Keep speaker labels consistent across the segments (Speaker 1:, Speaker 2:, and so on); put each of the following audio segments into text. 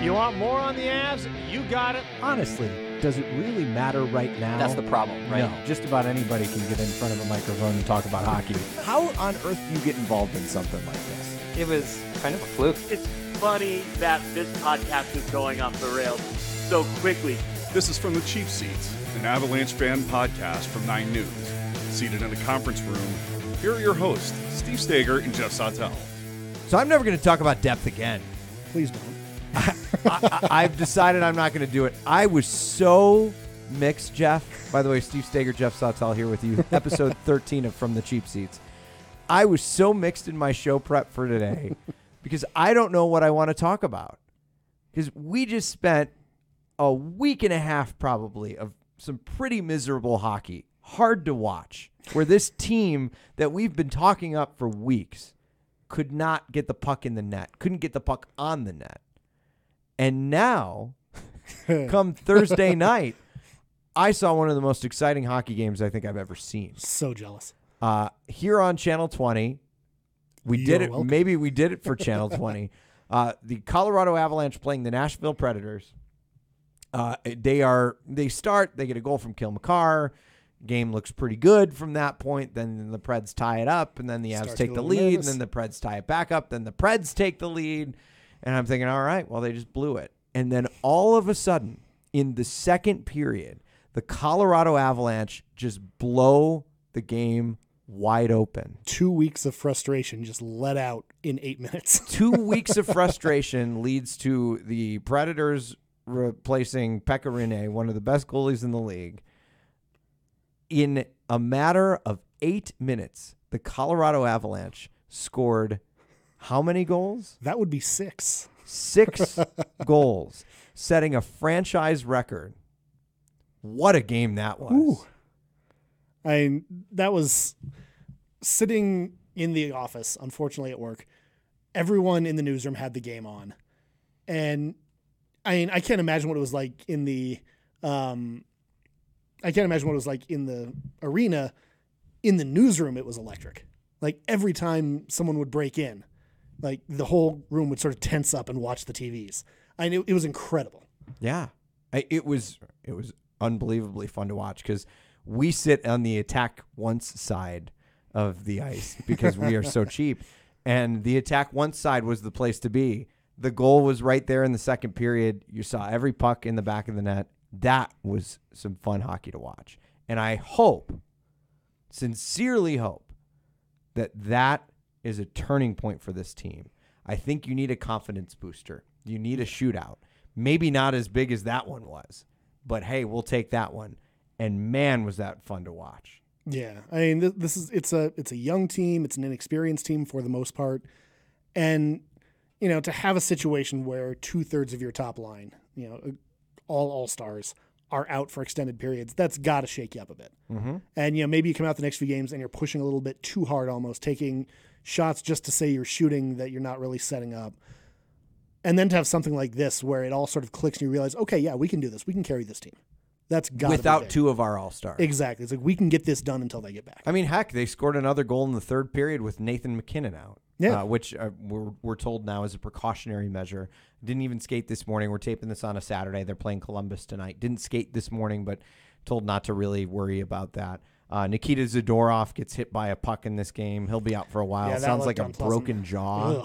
Speaker 1: You want more on the Avs? You got it.
Speaker 2: Honestly, does it really matter right now?
Speaker 3: That's the problem, right?
Speaker 2: No, just about anybody can get in front of a microphone and talk about hockey.
Speaker 4: How on earth do you get involved in something like this?
Speaker 3: It was kind of a fluke.
Speaker 5: It's funny that this podcast is going off the rails so quickly.
Speaker 6: This is From the Cheap Seats, an Avalanche fan podcast from 9 News. Seated in the conference room, here are your hosts, Steve Stager and Jeff Sautel.
Speaker 2: So I'm never going to talk about depth again.
Speaker 7: Please don't.
Speaker 2: I've decided I'm not going to do it. I was so mixed, Jeff. By the way, Steve Stager, Jeff Sautel here with you. Episode 13 of From the Cheap Seats. I was so mixed in my show prep for today because I don't know what I want to talk about. Because we just spent a week and a half probably of some pretty miserable hockey. Hard to watch. Where this team that we've been talking up for weeks could not get the puck in the net. Couldn't get the puck on the net. And now, come Thursday night, I saw one of the most exciting hockey games I think I've ever seen.
Speaker 7: So jealous.
Speaker 2: Here on Channel 20, we did it.
Speaker 7: Welcome.
Speaker 2: Maybe we did it for Channel 20. The Colorado Avalanche playing the Nashville Predators. They get a goal from Kyle McCarr. Game looks pretty good from that point. Then the Preds tie it up, and then the Avs take the lead, and then the Preds tie it back up. Then the Preds take the lead. And I'm thinking, all right, well, they just blew it. And then all of a sudden, in the second period, the Colorado Avalanche just blow the game wide open.
Speaker 7: 2 weeks of frustration just let out in 8 minutes.
Speaker 2: 2 weeks of frustration leads to the Predators replacing Pekka Rinne, one of the best goalies in the league. In a matter of 8 minutes, the Colorado Avalanche scored how many goals?
Speaker 7: That would be 6.
Speaker 2: 6 goals, setting a franchise record. What a game that was.
Speaker 7: That was sitting in the office, unfortunately at work. Everyone in the newsroom had the game on. And I can't imagine what it was like in the arena. In the newsroom, it was electric. Like every time someone would break in, like the whole room would sort of tense up and watch the TVs. It was incredible.
Speaker 2: Yeah, it was unbelievably fun to watch because we sit on the attack once side of the ice because we are so cheap, and the attack once side was the place to be. The goal was right there in the second period. You saw every puck in the back of the net. That was some fun hockey to watch, and I sincerely hope that is a turning point for this team. I think you need a confidence booster. You need a shootout. Maybe not as big as that one was, but hey, we'll take that one. And man, was that fun to watch.
Speaker 7: Yeah. It's a young team. It's an inexperienced team for the most part. And, to have a situation where 2/3 of your top line, all-stars are out for extended periods, that's got to shake you up a bit.
Speaker 2: Mm-hmm.
Speaker 7: And, maybe you come out the next few games and you're pushing a little bit too hard almost, taking shots just to say you're shooting that you're not really setting up. And then to have something like this where it all sort of clicks and you realize, okay, yeah, we can do this. We can carry this team. That's got to be
Speaker 2: without
Speaker 7: big.
Speaker 2: 2 of our all-stars.
Speaker 7: Exactly. It's like we can get this done until they get back.
Speaker 2: I mean, heck, they scored another goal in the third period with Nathan McKinnon out, which we're told now is a precautionary measure. Didn't even skate this morning. We're taping this on a Saturday. They're playing Columbus tonight. Didn't skate this morning, but told not to really worry about that. Nikita Zadorov gets hit by a puck in this game. He'll be out for a while.
Speaker 7: Yeah,
Speaker 2: Sounds like a broken jaw.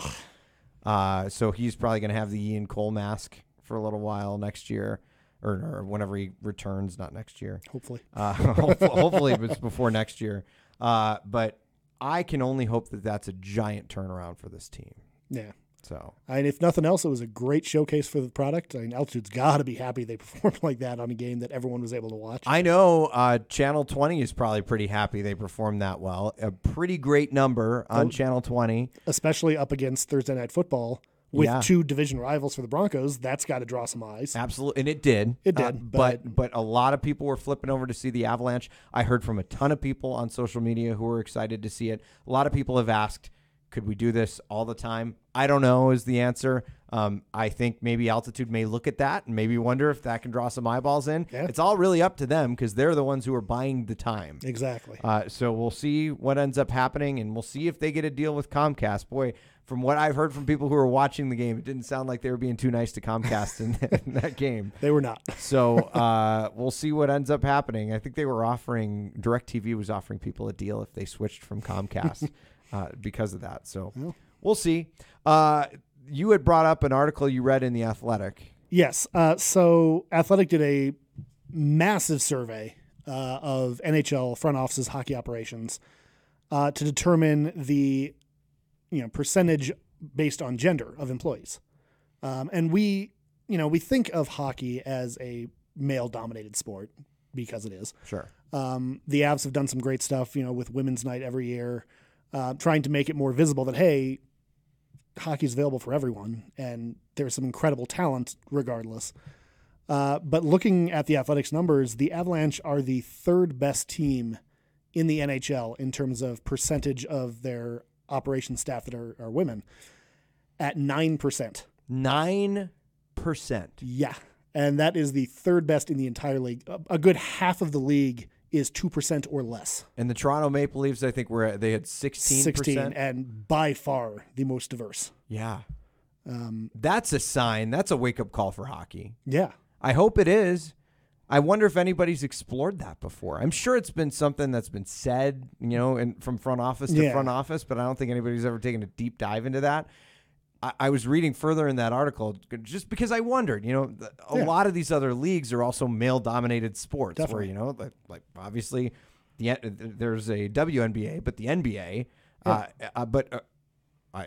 Speaker 7: Ugh.
Speaker 2: So he's probably going to have the Ian Cole mask for a little while next year. Or whenever he returns, not next year.
Speaker 7: Hopefully.
Speaker 2: Hopefully it's before next year. But I can only hope that that's a giant turnaround for this team.
Speaker 7: Yeah.
Speaker 2: So,
Speaker 7: if nothing else, it was a great showcase for the product. Altitude's got to be happy they performed like that on a game that everyone was able to watch.
Speaker 2: I know Channel 20 is probably pretty happy they performed that well. A pretty great number on Channel 20.
Speaker 7: Especially up against Thursday Night Football. With 2 division rivals for the Broncos, that's got to draw some eyes.
Speaker 2: Absolutely, and it did.
Speaker 7: It did.
Speaker 2: But a lot of people were flipping over to see the Avalanche. I heard from a ton of people on social media who were excited to see it. A lot of people have asked, Could we do this all the time? I don't know is the answer. I think maybe Altitude may look at that and maybe wonder if that can draw some eyeballs in.
Speaker 7: Yeah.
Speaker 2: It's all really up to them because they're the ones who are buying the time.
Speaker 7: Exactly.
Speaker 2: So we'll see what ends up happening, and we'll see if they get a deal with Comcast. Boy, from what I've heard from people who were watching the game, it didn't sound like they were being too nice to Comcast in that game.
Speaker 7: They were not.
Speaker 2: So we'll see what ends up happening. I think they were DirecTV was offering people a deal if they switched from Comcast because of that. So we'll see. You had brought up an article you read in The Athletic.
Speaker 7: Yes. So Athletic did a massive survey of NHL front offices hockey operations to determine the percentage based on gender of employees. And we think of hockey as a male-dominated sport because it is.
Speaker 2: Sure.
Speaker 7: The Avs have done some great stuff, with Women's Night every year, trying to make it more visible that, hey, hockey is available for everyone, and there's some incredible talent regardless. But looking at the Athletics numbers, the Avalanche are the third best team in the NHL in terms of percentage of their operations staff that are women at 9%.
Speaker 2: 9%.
Speaker 7: Yeah. And that is the third best in the entire league. A good half of the league is 2% or less.
Speaker 2: And the Toronto Maple Leafs, I think they had 16%.
Speaker 7: 16, and by far the most diverse.
Speaker 2: Yeah. That's a sign. That's a wake-up call for hockey.
Speaker 7: Yeah.
Speaker 2: I hope it is. I wonder if anybody's explored that before. I'm sure it's been something that's been said, from front office to front office, but I don't think anybody's ever taken a deep dive into that. I was reading further in that article just because I wondered, a lot of these other leagues are also male-dominated sports.
Speaker 7: Definitely.
Speaker 2: Where, like obviously there's a WNBA, but the NBA,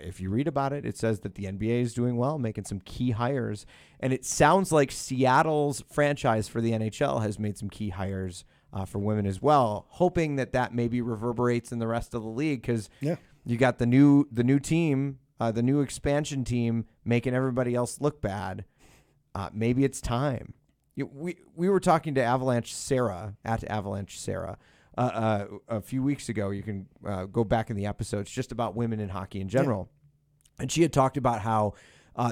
Speaker 2: if you read about it, it says that the NBA is doing well, making some key hires. And it sounds like Seattle's franchise for the NHL has made some key hires for women as well, hoping that maybe reverberates in the rest of the league because you got the new team, the new expansion team making everybody else look bad. Maybe it's time. We were talking to Avalanche Sarah, a few weeks ago. You can go back in the episodes just about women in hockey in general. And she had talked about how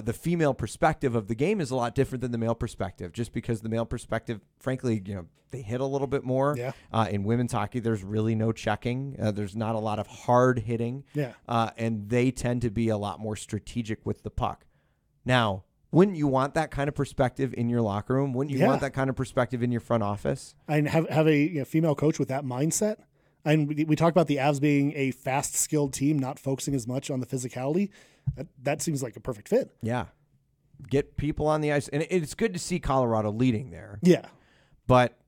Speaker 2: the female perspective of the game is a lot different than the male perspective, just because the male perspective, frankly, they hit a little bit more. In women's hockey, there's really no checking. There's not a lot of hard hitting. And they tend to be a lot more strategic with the puck. Now, wouldn't you want that kind of perspective in your locker room? Wouldn't you want that kind of perspective in your front office?
Speaker 7: And have a female coach with that mindset. And we talk about the Avs being a fast, skilled team, not focusing as much on the physicality. That seems like a perfect fit.
Speaker 2: Yeah. Get people on the ice. And it's good to see Colorado leading there.
Speaker 7: Yeah.
Speaker 2: But,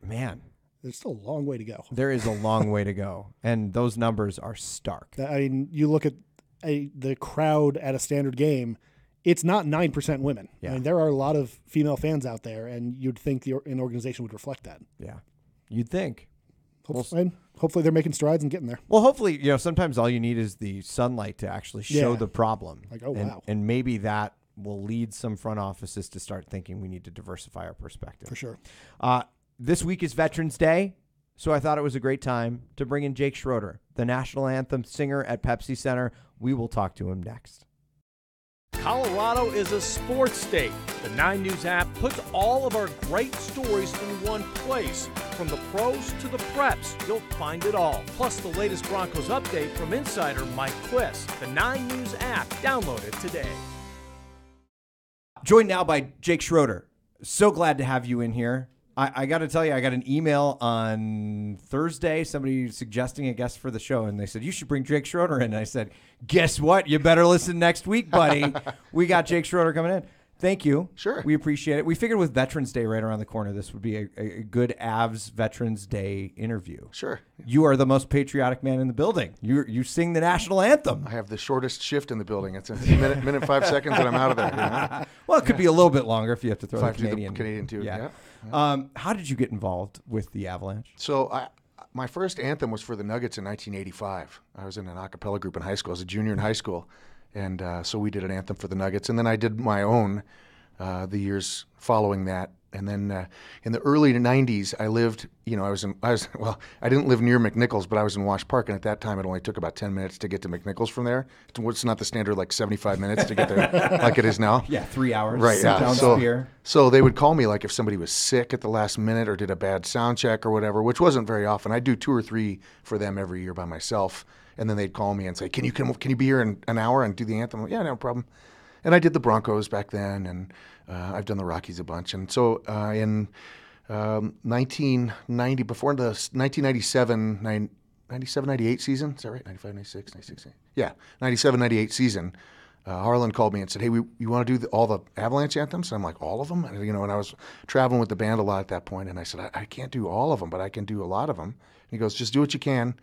Speaker 2: man.
Speaker 7: There's still a long way to go.
Speaker 2: There is a long way to go. And those numbers are stark.
Speaker 7: I mean, you look at the crowd at a standard game, it's not 9% women.
Speaker 2: Yeah.
Speaker 7: I mean, there are a lot of female fans out there, and you'd think an organization would reflect that.
Speaker 2: Yeah. You'd think.
Speaker 7: Hopefully they're making strides and getting there.
Speaker 2: Well, hopefully, sometimes all you need is the sunlight to actually show the problem.
Speaker 7: Like, wow.
Speaker 2: And maybe that will lead some front offices to start thinking we need to diversify our perspective.
Speaker 7: For sure.
Speaker 2: This week is Veterans Day, so I thought it was a great time to bring in Jake Schroeder, the National Anthem singer at Pepsi Center. We will talk to him next.
Speaker 1: Colorado is a sports state. The 9 News app puts all of our great stories in one place. From the pros to the preps, you'll find it all. Plus the latest Broncos update from insider Mike Quist. The 9 News app. Download it today.
Speaker 2: Joined now by Jake Schroeder. So glad to have you in here. I got to tell you, I got an email on Thursday, somebody suggesting a guest for the show, and they said, you should bring Jake Schroeder in. And I said, guess what? You better listen next week, buddy. We got Jake Schroeder coming in. Thank you.
Speaker 8: Sure.
Speaker 2: We appreciate it. We figured with Veterans Day right around the corner, this would be a good Avs Veterans Day interview.
Speaker 8: Sure.
Speaker 2: You are the most patriotic man in the building. You sing the national anthem.
Speaker 8: I have the shortest shift in the building. It's a minute 5 seconds, and I'm out of there.
Speaker 2: Well, it could be a little bit longer if you have to throw the Canadian.
Speaker 8: Canadian too. Yeah.
Speaker 2: How did you get involved with the Avalanche?
Speaker 8: So my first anthem was for the Nuggets in 1985. I was in an a cappella group in high school. I was a junior in high school. And so we did an anthem for the Nuggets. And then I did my own the years following that And then in the early 90s, I lived, I didn't live near McNichols, but I was in Wash Park, and at that time it only took about 10 minutes to get to McNichols from there. It's not the standard 75 minutes to get there like it is now.
Speaker 2: Yeah, 3 hours.
Speaker 8: Right, yeah.
Speaker 2: Down
Speaker 8: So,
Speaker 2: Spear.
Speaker 8: so they would call me if somebody was sick at the last minute or did a bad sound check or whatever, which wasn't very often. I do 2 or 3 for them every year by myself, and then they'd call me and say, can you be here in an hour and do the anthem? Yeah, no problem. And I did the Broncos back then, and I've done the Rockies a bunch. And so in 1990, before the 1997, 98 season, is that right? 95, 96, 96, yeah, 97, 98 season, Harlan called me and said, hey, you want to do all the Avalanche anthems? And I'm like, all of them? And, and I was traveling with the band a lot at that point, and I said, I can't do all of them, but I can do a lot of them. And he goes, just do what you can.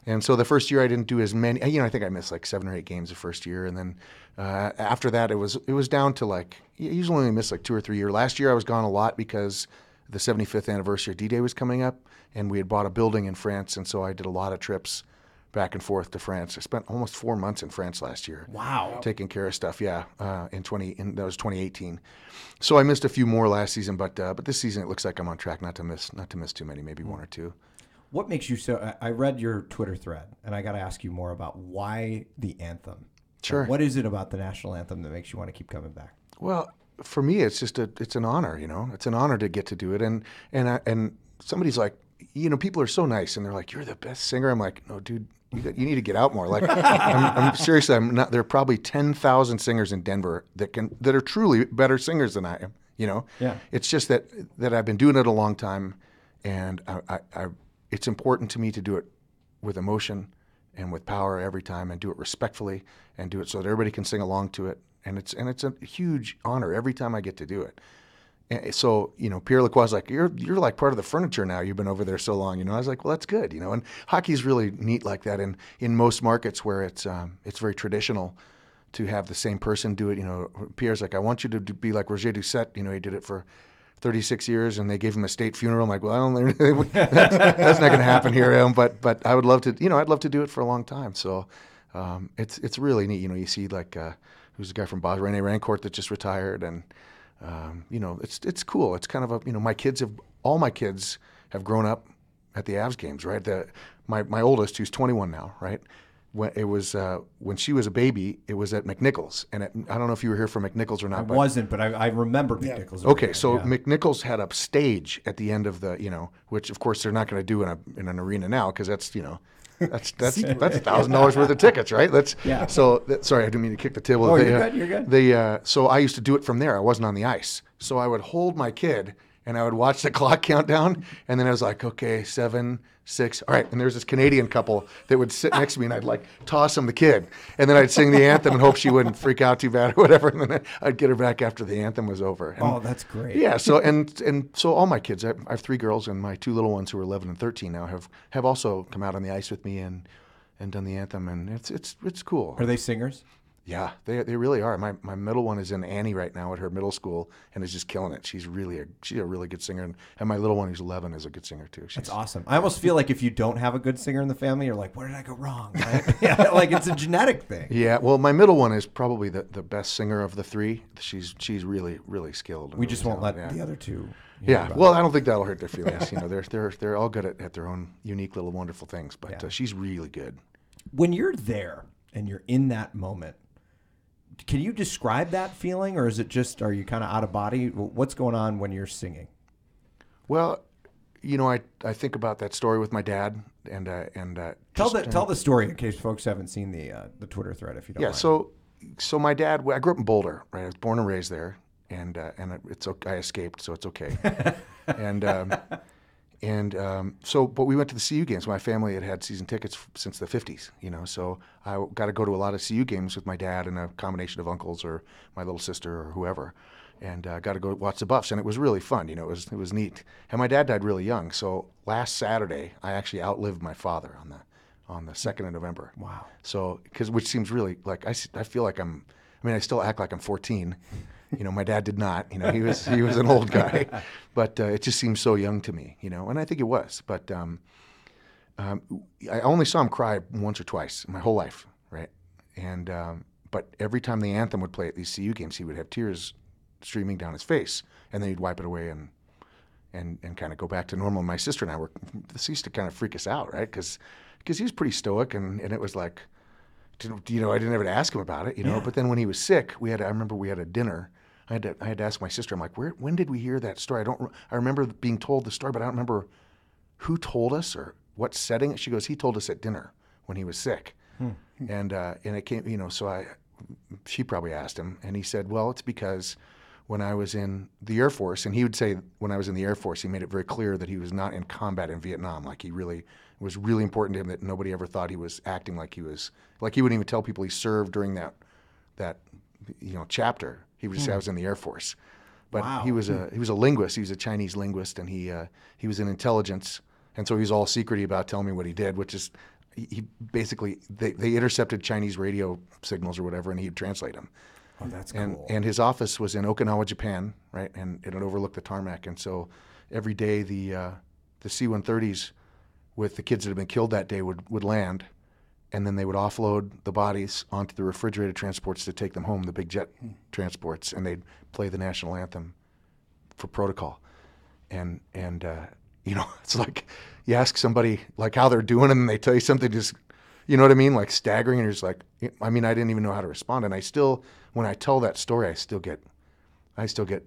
Speaker 8: And so the first year I didn't do as many. I think I missed 7 or 8 games the first year, and then after that it was down to you usually only miss 2 or 3 years. Last year I was gone a lot because the 75th anniversary of D-Day was coming up, and we had bought a building in France, and so I did a lot of trips back and forth to France. I spent almost 4 months in France last year.
Speaker 2: Wow.
Speaker 8: Taking care of stuff. Yeah, that was 2018. So I missed a few more last season, but this season it looks like I'm on track not to miss too many, maybe 1 or 2.
Speaker 2: What makes you so? I read your Twitter thread, and I got to ask you more about why the anthem.
Speaker 8: Sure.
Speaker 2: What is it about the national anthem that makes you want to keep coming back?
Speaker 8: Well, for me, it's just it's an honor. It's an honor to get to do it, and somebody's like, people are so nice, and they're like, you're the best singer. I'm like, no, dude, you need to get out more. I'm seriously, I'm not. There are probably 10,000 singers in Denver that are truly better singers than I am.
Speaker 2: Yeah.
Speaker 8: It's just that I've been doing it a long time, and it's important to me to do it with emotion and with power every time, and do it respectfully, and do it so that everybody can sing along to it. And it's a huge honor every time I get to do it. And so, Pierre Lacroix's like, you're like part of the furniture now. You've been over there so long. I was like, well, that's good. And hockey's really neat like that. And in most markets where it's very traditional to have the same person do it. Pierre's like, I want you to be like Roger Doucette. He did it for 36 years, and they gave him a state funeral. I'm like, well, I don't. That's not going to happen here. But I would love to. I'd love to do it for a long time. So it's really neat. You see who's the guy from Boston, Rene Rancourt, that just retired, and it's cool. It's kind of all my kids have grown up at the Avs games, right? My oldest, who's 21 now, right? When she was a baby, it was at McNichols, and I don't know if you were here for McNichols or not.
Speaker 2: I wasn't, but I remember McNichols.
Speaker 8: Okay, so McNichols had a stage at the end of which of course they're not going to do in an arena now, because that's that's $1,000 worth of tickets, right? Sorry, I didn't mean to kick the table.
Speaker 2: Oh, you're good.
Speaker 8: So I used to do it from there. I wasn't on the ice, so I would hold my kid and I would watch the clock count down, and then I was like, okay, 7, 6, all right. And there's this Canadian couple that would sit next to me, and I'd toss them the kid, and then I'd sing the anthem and hope she wouldn't freak out too bad or whatever, and then I'd get her back after the anthem was over. And,
Speaker 2: that's great.
Speaker 8: Yeah. So and so all my kids, I have 3 girls, and my 2 little ones who are 11 and 13 now have also come out on the ice with me and done the anthem, and it's cool.
Speaker 2: Are they singers?
Speaker 8: Yeah, they really are. My middle one is in Annie right now at her middle school and is just killing it. She's a really good singer, and my little one who's 11 is a good singer too.
Speaker 2: That's awesome. I almost feel like if you don't have a good singer in the family, you're like, where did I go wrong? Right? Yeah, it's a genetic thing.
Speaker 8: Yeah, well, my middle one is probably the best singer of the 3. She's really skilled.
Speaker 2: We just won't let the other 2.
Speaker 8: Yeah, well, I don't think that'll hurt their feelings. They're all good at their own unique little wonderful things, but she's really good.
Speaker 2: When you're there and you're in that moment, can you describe that feeling, or is it just, are you kind of out of body? What's going on when you're singing?
Speaker 8: Well, I think about that story with my dad, and
Speaker 2: tell the story in case folks haven't seen the Twitter thread, if you don't mind.
Speaker 8: So my dad, I grew up in Boulder, right? I was born and raised there, and I escaped, so it's okay. But we went to the CU games. My family had season tickets since the 50s, so I got to go to a lot of CU games with my dad and a combination of uncles or my little sister or whoever, and got to go watch the Buffs, and it was really fun. It was neat. And my dad died really young, so last Saturday I actually outlived my father on the 2nd of November.
Speaker 2: Wow.
Speaker 8: So which seems really I feel like I still act like I'm 14. My dad did not. He was an old guy, but it just seems so young to me. And I think it was. But I only saw him cry once or twice in my whole life, right? And but every time the anthem would play at these CU games, he would have tears streaming down his face, and then he'd wipe it away and kind of go back to normal. My sister and I this used to kind of freak us out, right? Because he was pretty stoic, and it was like, you know, I didn't ever ask him about it, you know. But then when he was sick, I remember we had a dinner. I had to ask my sister. I'm like, when did we hear that story? I remember being told the story, but I don't remember who told us or what setting. She goes, he told us at dinner when he was sick, and it came, you know. So she probably asked him, and he said, well, it's because when I was in the Air Force, and he would say when I was in the Air Force, he made it very clear that he was not in combat in Vietnam. Like it was really important to him that nobody ever thought he was acting like he was, like he wouldn't even tell people he served during that you know, chapter. He would just say I was in the Air Force. But he was a linguist. He was a Chinese linguist, and he was in intelligence, and so he was all secrety about telling me what he did, which is he basically they intercepted Chinese radio signals or whatever, and he'd translate them.
Speaker 2: Oh, that's cool.
Speaker 8: And his office was in Okinawa, Japan, right? And it overlooked the tarmac. And so every day the C-130s with the kids that had been killed that day would land, and then they would offload the bodies onto the refrigerated transports to take them home, the big jet transports, and they'd play the National Anthem for protocol. And you know, it's like you ask somebody like how they're doing, and they tell you something just, you know what I mean, like staggering, and you're just like, I mean, I didn't even know how to respond. And I still, when I tell that story, I still get,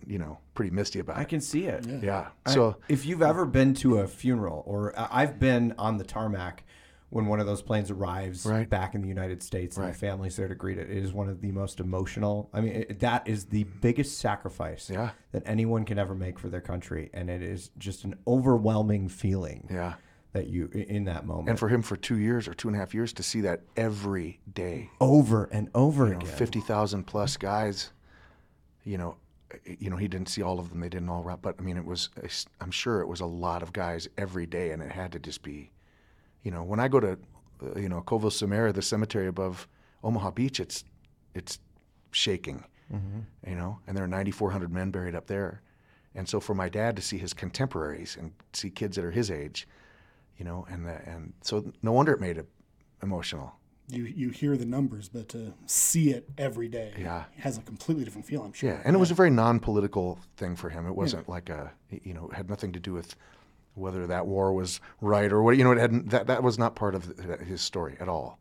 Speaker 8: you know, pretty misty about it.
Speaker 2: I can see it.
Speaker 8: Yeah. So
Speaker 2: if you've ever been to a funeral, or I've been on the tarmac when one of those planes arrives back in the United States and the family's there to greet it, it is one of the most emotional. I mean, that is the biggest sacrifice that anyone can ever make for their country. And it is just an overwhelming feeling that you, in that moment.
Speaker 8: And for him for 2 years or 2.5 years to see that every day.
Speaker 2: Over and over again.
Speaker 8: 50,000 plus guys, you know, he didn't see all of them. They didn't all wrap, but I mean, I'm sure it was a lot of guys every day, and it had to just be, you know, when I go to, you know, Coville-sur-Mer, the cemetery above Omaha Beach, it's shaking, you know, and there are 9,400 men buried up there. And so for my dad to see his contemporaries and see kids that are his age, you know, and so no wonder it made it emotional.
Speaker 7: You hear the numbers, but to see it every day has a completely different feel, I'm sure.
Speaker 8: Yeah, and it was a very non-political thing for him. It wasn't like you know, it had nothing to do with whether that war was right or what, you know, it hadn't, that was not part of his story at all.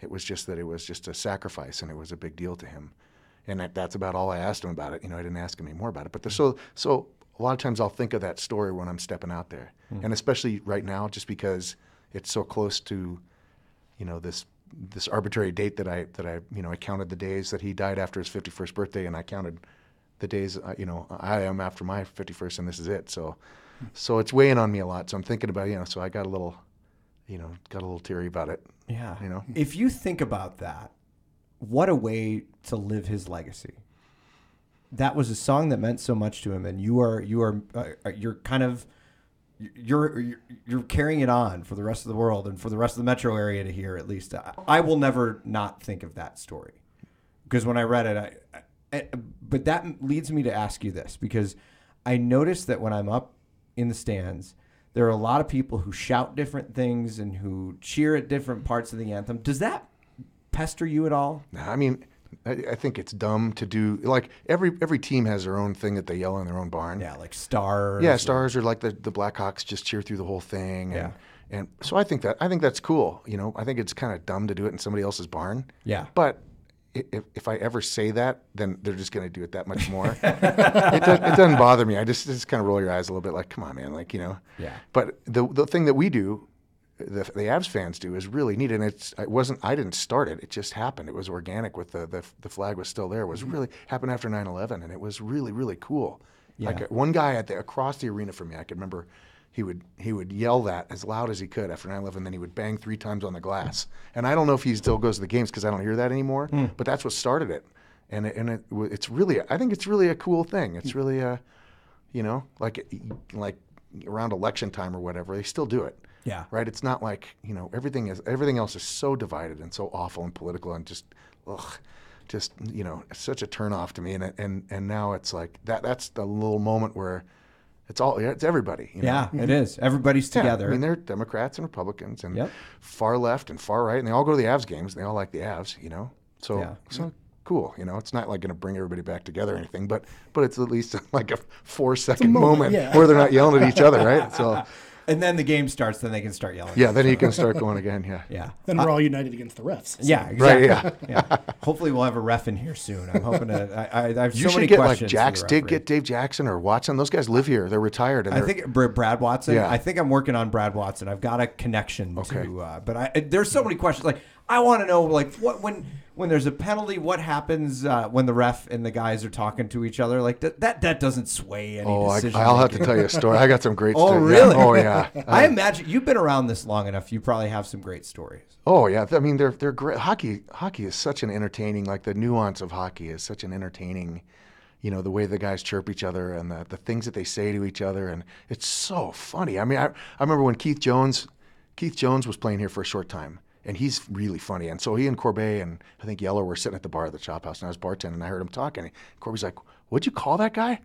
Speaker 8: It was just that it was just a sacrifice, and it was a big deal to him. And that's about all I asked him about it. You know, I didn't ask him any more about it. But so a lot of times I'll think of that story when I'm stepping out there. And especially right now, just because it's so close to, you know, this arbitrary date that I you know, I counted the days that he died after his 51st birthday, and I counted the days, you know, I am after my 51st, and this is it. So it's weighing on me a lot. So I'm thinking about, you know, so I got a little teary about it.
Speaker 2: Yeah.
Speaker 8: You know,
Speaker 2: if you think about that, what a way to live his legacy. That was a song that meant so much to him, and you're carrying it on for the rest of the world and for the rest of the metro area to hear. At least I will never not think of that story, because when I read it, but that leads me to ask you this, because I noticed that when I'm up in the stands, there are a lot of people who shout different things and who cheer at different parts of the anthem. Does that pester you at all?
Speaker 8: I mean, I think it's dumb to do, like every team has their own thing that they yell in their own barn.
Speaker 2: Yeah, like stars.
Speaker 8: Yeah, stars, or like the Blackhawks just cheer through the whole thing. And so I think that's cool. You know, I think it's kind of dumb to do it in somebody else's barn.
Speaker 2: Yeah.
Speaker 8: But if I ever say that, then they're just going to do it that much more. It doesn't bother me. I just kind of roll your eyes a little bit, like, come on, man, like, you know.
Speaker 2: Yeah.
Speaker 8: But the thing that we do, the Avs fans do, is really neat, and I didn't start it. It just happened. It was organic. With the flag was still there. It was really happened after 9/11, and it was really, really cool.
Speaker 2: Yeah.
Speaker 8: Like one guy across the arena from me, I could remember. He would yell that as loud as he could after 9/11, then he would bang 3 times on the glass. And I don't know if he still goes to the games because I don't hear that anymore. But that's what started it, and it's really, I think it's really a cool thing. It's really you know, like around election time or whatever, they still do it.
Speaker 2: Yeah.
Speaker 8: Right. It's not like, you know, everything else is so divided and so awful and political and just you know, it's such a turnoff to me. And now it's like that's the little moment where it's everybody. You know?
Speaker 2: Yeah, it is. Everybody's together.
Speaker 8: I mean, they're Democrats and Republicans and far left and far right, and they all go to the Avs games. And they all like the Avs, you know. So cool. It's not like going to bring everybody back together or anything, but it's at least like a 4-second moment where they're not yelling at each other, right? So.
Speaker 2: And then the game starts, then they can start yelling.
Speaker 8: Yeah, then you can start going again, yeah.
Speaker 2: Yeah.
Speaker 7: Then we're all united against the refs. So.
Speaker 2: Yeah, exactly.
Speaker 8: Right,
Speaker 2: yeah. Hopefully we'll have a ref in here soon. I'm hoping to. I have
Speaker 8: You
Speaker 2: so many
Speaker 8: should get
Speaker 2: questions.
Speaker 8: get Dave Jackson or Watson. Those guys live here. They're retired. And
Speaker 2: I think Brad Watson.
Speaker 8: Yeah.
Speaker 2: I think I'm working on Brad Watson. I've got a connection to, but there's so many questions. Like I want to know, like what when there's a penalty, what happens when the ref and the guys are talking to each other? Like that doesn't sway any decision.
Speaker 8: I'll have to tell you a story. I got some great stories.
Speaker 2: Oh, really?
Speaker 8: Yeah. Oh, yeah.
Speaker 2: I imagine you've been around this long enough. You probably have some great stories.
Speaker 8: Oh, yeah. I mean, they're great. Hockey is such an entertaining, like the nuance of hockey is such an entertaining, the way the guys chirp each other and the things that they say to each other. And it's so funny. I mean, I remember when Keith Jones was playing here for a short time. And he's really funny. And so he and Corbet and I think Yeller were sitting at the bar at the Chop House, and I was bartending, and I heard him talking. Corby's like, "What'd you call that guy?"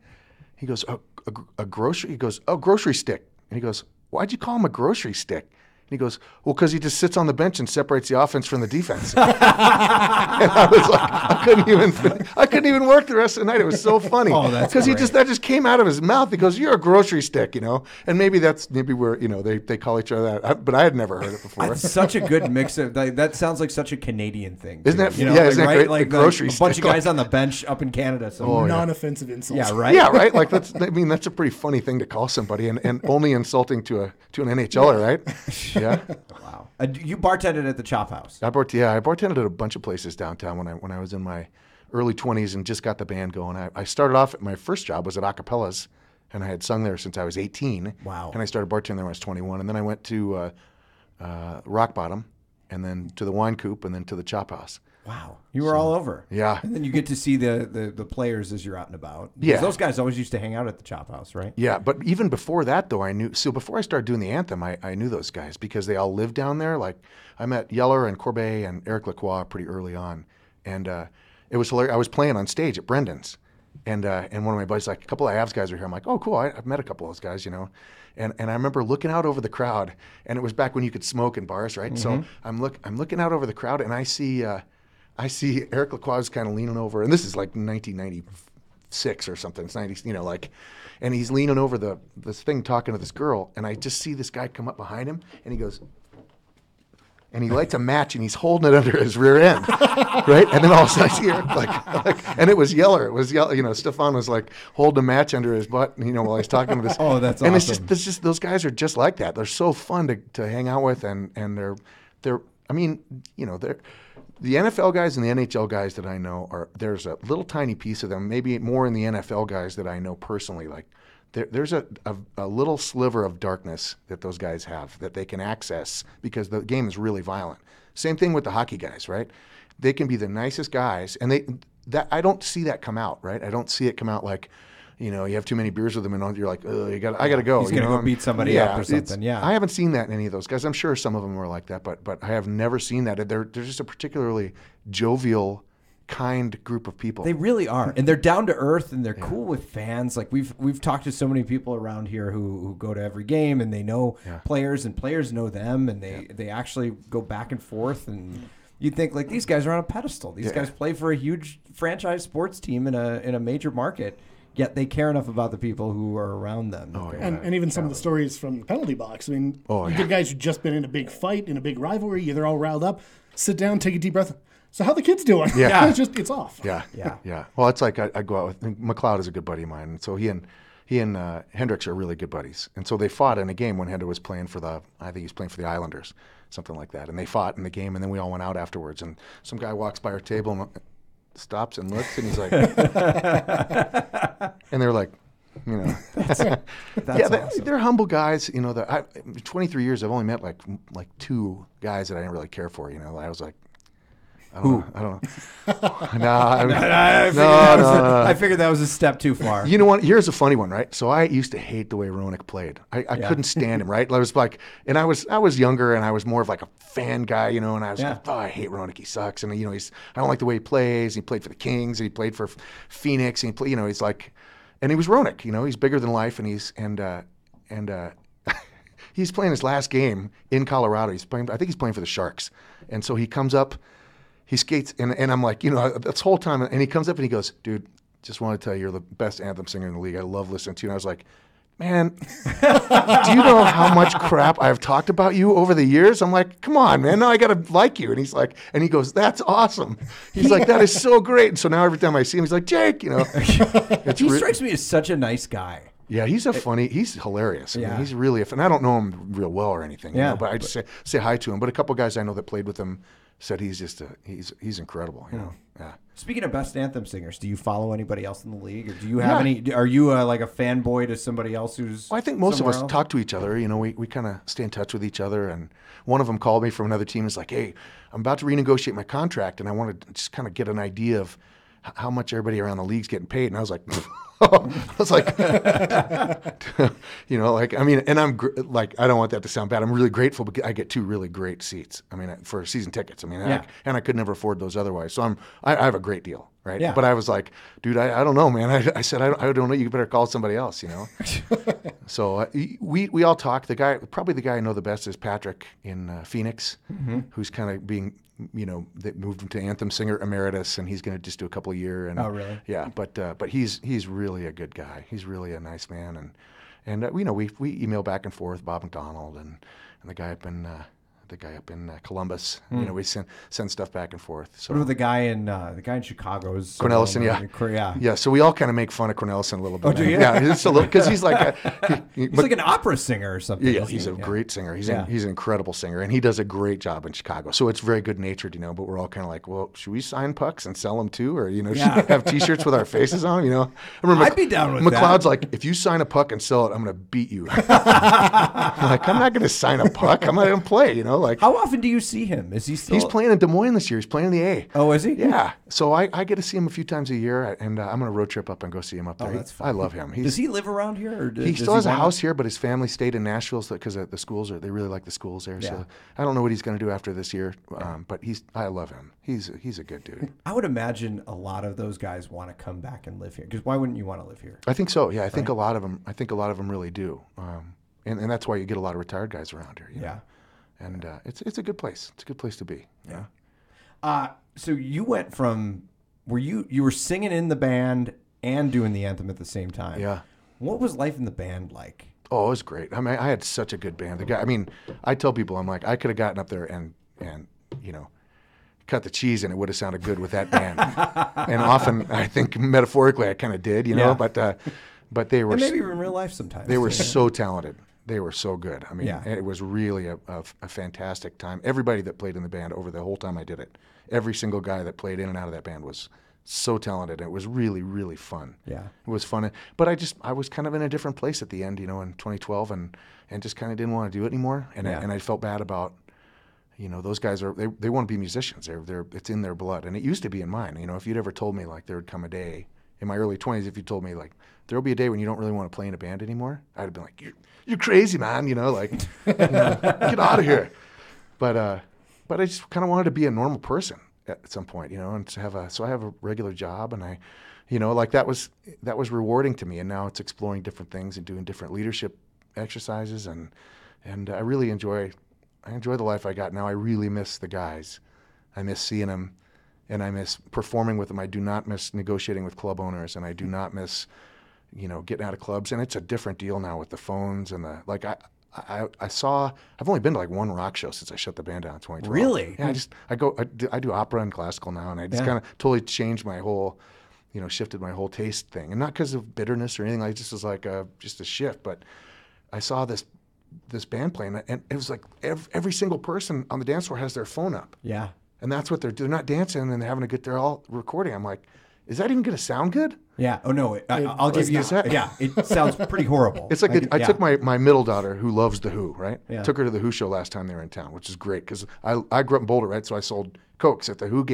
Speaker 8: He goes, a grocery. He goes, "Oh, grocery stick." And he goes, "Why'd you call him a grocery stick?" And he goes, "Well, because he just sits on the bench and separates the offense from the defense." And I was like, I couldn't even work the rest of the night. It was so funny.
Speaker 2: Oh, that's
Speaker 8: because that just came out of his mouth. He goes, "You're a grocery stick," And maybe where they call each other that. But I had never heard it before.
Speaker 2: It's such a good mix of that. Sounds like such a Canadian thing,
Speaker 8: isn't that?
Speaker 2: Yeah,
Speaker 8: isn't that great?
Speaker 2: Like
Speaker 8: the grocery
Speaker 2: a
Speaker 8: stick.
Speaker 2: bunch of guys on the bench up in Canada. So
Speaker 7: non-offensive insults.
Speaker 2: Yeah, right.
Speaker 8: Yeah, right. Like that's a pretty funny thing to call somebody, and only insulting to an NHLer, right? Yeah.
Speaker 2: Wow. You bartended at the Chop House.
Speaker 8: I bartended at a bunch of places downtown when I was in my early 20s and just got the band going. I started off, my first job was at Acapellas, and I had sung there since I was 18.
Speaker 2: Wow.
Speaker 8: And I started bartending there when I was 21, and then I went to Rock Bottom, and then to the Wine Coop, and then to the Chop House.
Speaker 2: Wow. You were all over.
Speaker 8: Yeah.
Speaker 2: And then you get to see the players as you're out and about. Because
Speaker 8: Yeah.
Speaker 2: those guys always used to hang out at the Chop House, right?
Speaker 8: Yeah, but even before that, though, before I started doing the anthem, I knew those guys because they all lived down there. Like, I met Yeller and Corbet and Eric Lacroix pretty early on. And it was hilarious. I was playing on stage at Brendan's. And one of my buddies, like, a couple of Avs guys are here. I'm like, oh, cool, I've met a couple of those guys, And I remember looking out over the crowd, and it was back when you could smoke in bars, right? Mm-hmm. So I'm looking out over the crowd, and I see Eric Lacroix kind of leaning over, and this is like 1996 or something. It's 90, and he's leaning over this thing talking to this girl, and I just see this guy come up behind him, and he goes, and he lights a match, and he's holding it under his rear end, right? And then all of a sudden I see Eric, and it was Yeller. It was Yeller. Stefan was like holding a match under his butt, while he's talking to this.
Speaker 2: Oh, that's
Speaker 8: and
Speaker 2: awesome.
Speaker 8: it's just those guys are just like that. They're so fun to hang out with, and they're the NFL guys and the NHL guys that I know there's a little tiny piece of them, maybe more in the NFL guys that I know personally. Like there's a little sliver of darkness that those guys have that they can access because the game is really violent. Same thing with the hockey guys, right? They can be the nicest guys, and I don't see that come out, right? I don't see it come out like, you have too many beers with them, and you're like, I got to go.
Speaker 2: He's going to go beat somebody up or something. Yeah,
Speaker 8: I haven't seen that in any of those guys. I'm sure some of them were like that, but I have never seen that. They're just a particularly jovial, kind group of people.
Speaker 2: They really are, and they're down to earth, and they're cool with fans. Like we've talked to so many people around here who go to every game, and they know players, and players know them, and they actually go back and forth. And you'd think like these guys are on a pedestal. These guys play for a huge franchise sports team in a major market. Yet they care enough about the people who are around them.
Speaker 7: And even some of the stories from the penalty box. I mean, you get guys who've just been in a big fight, in a big rivalry. They're all riled up. Sit down, take a deep breath. So how the kids doing?
Speaker 8: Yeah.
Speaker 7: It's off.
Speaker 8: Yeah. Well, it's like I go out with McLeod is a good buddy of mine, and so he and Hendricks are really good buddies. And so they fought in a game when Hendricks was playing for I think he was playing for the Islanders, something like that. And they fought in the game, and then we all went out afterwards. And some guy walks by our table and stops and looks, and he's like, and they're like,
Speaker 2: that's awesome.
Speaker 8: They're humble guys. 23 years, I've only met like two guys that I didn't really care for. I was like, I don't know.
Speaker 2: I figured that was a step too far.
Speaker 8: You know what? Here's a funny one, right? So I used to hate the way Roenick played. I couldn't stand him, right? I was like, and I was younger, and I was more of like a fan guy, and I was like, I hate Roenick. He sucks, and I don't like the way he plays. He played for the Kings, and he played for Phoenix, and he played, he's like, and he was Roenick. He's bigger than life, and he's playing his last game in Colorado. I think he's playing for the Sharks, and so he comes up. he skates, and I'm like, this whole time, and he comes up and he goes, dude, just want to tell you, you're the best anthem singer in the league. I love listening to you. And I was like, man, do you know how much crap I've talked about you over the years? I'm like, come on, man. Now I got to like you. And he's like, and he goes, that's awesome. He's like, that is so great. And so now every time I see him, he's like, Jake,
Speaker 2: He strikes me as such a nice guy.
Speaker 8: Yeah, he's hilarious. I mean, he's really, and I don't know him real well or anything, but I just say hi to him. But a couple guys I know that played with him said he's just he's incredible, Yeah.
Speaker 2: Speaking of best anthem singers, do you follow anybody else in the league, or do you have any? Are you like a fanboy to somebody else who's?
Speaker 8: Well, I think most of us
Speaker 2: else?
Speaker 8: talk to each other. We kind of stay in touch with each other. And one of them called me from another team. And is like, hey, I'm about to renegotiate my contract, and I want to just kind of get an idea of how much everybody around the league's getting paid. And I was like. I was like, and I'm I don't want that to sound bad. I'm really grateful because I get 2 really great seats. I mean, for season tickets. I mean, and I could never afford those otherwise. So I have a great deal, right?
Speaker 2: Yeah.
Speaker 8: But I was like, dude, I don't know, man. I said, I don't know. You better call somebody else, So we all talk. Probably the guy I know the best is Patrick in Phoenix, who's kind of being. They moved him to anthem singer emeritus, and he's going to just do a couple a year. And,
Speaker 2: oh, really?
Speaker 8: Yeah, but he's really a good guy. He's really a nice man, and we email back and forth, Bob McDonald and the guy up in Columbus. We send stuff back and forth. So
Speaker 2: what about the guy in Chicago's
Speaker 8: Cornelison? Yeah. So we all kind of make fun of Cornelison a little bit.
Speaker 2: Oh, do you?
Speaker 8: Yeah, it's a little because he's like
Speaker 2: he's like an opera singer or something.
Speaker 8: Yeah, he's a great singer. He's an incredible singer, and he does a great job in Chicago. So it's very good natured, But we're all kind of like, well, should we sign pucks and sell them too, or should we have T-shirts with our faces on them? I remember
Speaker 2: I'd be down with
Speaker 8: McLeod's
Speaker 2: that.
Speaker 8: like, if you sign a puck and sell it, I'm going to beat you. I'm like, I'm not going to sign a puck. I'm not going to play.
Speaker 2: How often do you see him? Is he still?
Speaker 8: He's playing in Des Moines this year. He's playing in the A.
Speaker 2: Oh, is he?
Speaker 8: Yeah. So I get to see him a few times a year, and I'm going to road trip up and go see him up there.
Speaker 2: That's fun.
Speaker 8: I love him.
Speaker 2: Does he live around here? Or
Speaker 8: he still has a house here, but his family stayed in Nashville because the schools they really like the schools there. Yeah. So I don't know what he's going to do after this year, but I love him. He's a good dude.
Speaker 2: I would imagine a lot of those guys want to come back and live here. Because why wouldn't you want to live here?
Speaker 8: I think so. Yeah, I think a lot of them really do. And that's why you get a lot of retired guys around here.
Speaker 2: Yeah.
Speaker 8: And it's a good place. It's a good place to be.
Speaker 2: Yeah. So you went from you were singing in the band and doing the anthem at the same time.
Speaker 8: Yeah.
Speaker 2: What was life in the band like?
Speaker 8: Oh, it was great. I mean, I had such a good band. I tell people, I'm like, I could have gotten up there and cut the cheese and it would have sounded good with that band. And often, I think metaphorically, I kind of did, but they were.
Speaker 2: And maybe in real life sometimes.
Speaker 8: They were so talented. They were so good. I mean, it was really a fantastic time. Everybody that played in the band over the whole time I did it, every single guy that played in and out of that band was so talented. It was really, really fun. Yeah. It was fun. But I was kind of in a different place at the end, in 2012 and just kind of didn't want to do it anymore. And I felt bad about, those guys they want to be musicians. It's in their blood. And it used to be in mine. If you'd ever told me like there would come a day in my early 20s, if you told me like there'll be a day when you don't really want to play in a band anymore, I'd have been like, you're crazy, man. Get out of here. But I just kind of wanted to be a normal person at some point, and to have I have a regular job, and I, that was rewarding to me. And now it's exploring different things and doing different leadership exercises, and I really enjoy the life I got now. I really miss the guys. I miss seeing them, and I miss performing with them. I do not miss negotiating with club owners, and I do not miss getting out of clubs. And it's a different deal now with the phones and I've only been to like one rock show since I shut the band down in 2012.
Speaker 2: Really?
Speaker 8: Yeah, I do opera and classical now, and I just kind of totally changed my whole, shifted my whole taste thing. And not because of bitterness or anything, I just was like just a shift. But I saw this band playing, and it was like every single person on the dance floor has their phone up. Yeah. And that's what they're doing. They're not dancing and they're all recording. I'm like, is that even going to sound good?
Speaker 2: Yeah. Oh, no. I'll give you that. Yeah. It sounds pretty horrible.
Speaker 8: It's like I took my middle daughter who loves The Who, right? Yeah. Took her to the Who show last time they were in town, which is great because I grew up in Boulder, right? So I sold Cokes at the Who,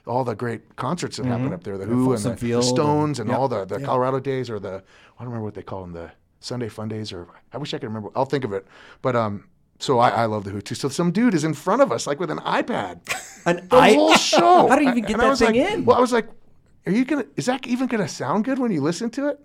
Speaker 8: all the great concerts that happened up there, the Who and the Stones and all the Colorado days, or I don't remember what they call them, the Sunday Fun Days, or I wish I could remember. I'll think of it. But so I love the Who too. So some dude is in front of us like with an iPad, the whole show.
Speaker 2: How do you even get that thing in?
Speaker 8: Well, I was like, is that even gonna sound good when you listen to it?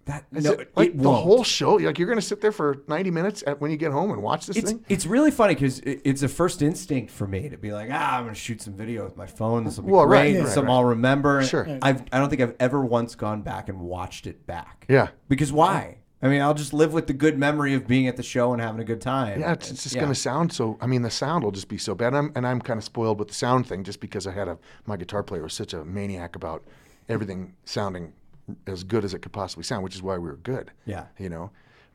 Speaker 2: It
Speaker 8: the
Speaker 2: won't.
Speaker 8: whole show. Like you're going to sit there for 90 minutes when you get home and watch this thing.
Speaker 2: It's really funny because it's a first instinct for me to be like, I'm going to shoot some video with my phone. This will be great. Something I'll remember.
Speaker 8: Sure.
Speaker 2: I don't think I've ever once gone back and watched it back.
Speaker 8: Yeah.
Speaker 2: Because why? I mean, I'll just live with the good memory of being at the show and having a good time.
Speaker 8: Yeah, it's just going to sound so. I mean, the sound will just be so bad. I'm kind of spoiled with the sound thing just because my guitar player was such a maniac about everything sounding as good as it could possibly sound, which is why we were good.
Speaker 2: Yeah.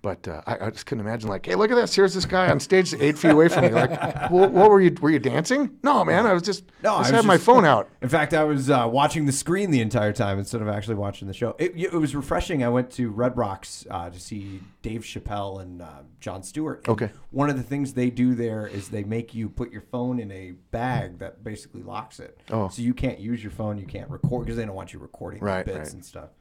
Speaker 8: But I just couldn't imagine, like, hey, look at this. Here's this guy on stage 8 feet away from me. Like, well, what were you dancing? No, man. I was had my phone out.
Speaker 2: In fact, I was watching the screen the entire time instead of actually watching the show. It was refreshing. I went to Red Rocks to see Dave Chappelle and Jon Stewart. And
Speaker 8: okay.
Speaker 2: One of the things they do there is they make you put your phone in a bag that basically locks it.
Speaker 8: Oh.
Speaker 2: So you can't use your phone. You can't record because they don't want you recording bits and stuff.